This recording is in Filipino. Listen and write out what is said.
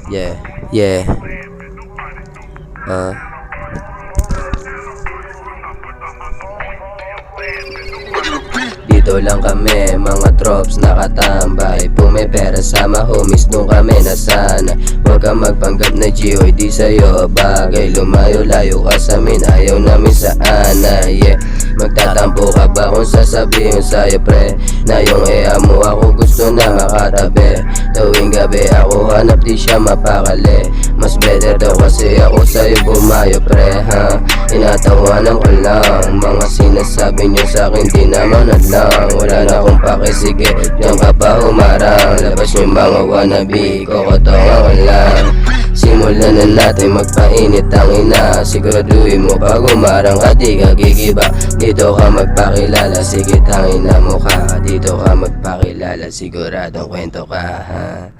Yeah, yeah. Dito lang kami, mga trops nakatambay. Pumipera sama homies, doon kami nasana. Huwag kang magpanggap na G.O. di sa'yo bagay. Lumayo-layo ka sa amin, ayaw namin sana. Yeah, magtatampo ka ba kung sasabihin sa'yo pre na yung mo ako gusto na makatabi. Tuwing gabi ako hanap di siya mapakali. Mas better daw kasi ako sa'yo bumayo pre ha. Tinatawanan ko lang mga sinasabi nyo sa'kin, di naman adlang. Wala na akong pake, sige diyan ka pa humarang. Labas yung mga wannabe, kokotongan ko lang. Simulan na natin magpainit ang ina. Siguraduhin mo pag umarang ka di ka gigiba. Dito ka magpakilala, sige tangina mo ka. Dito ka magpakilala, siguradong kwento ka ha.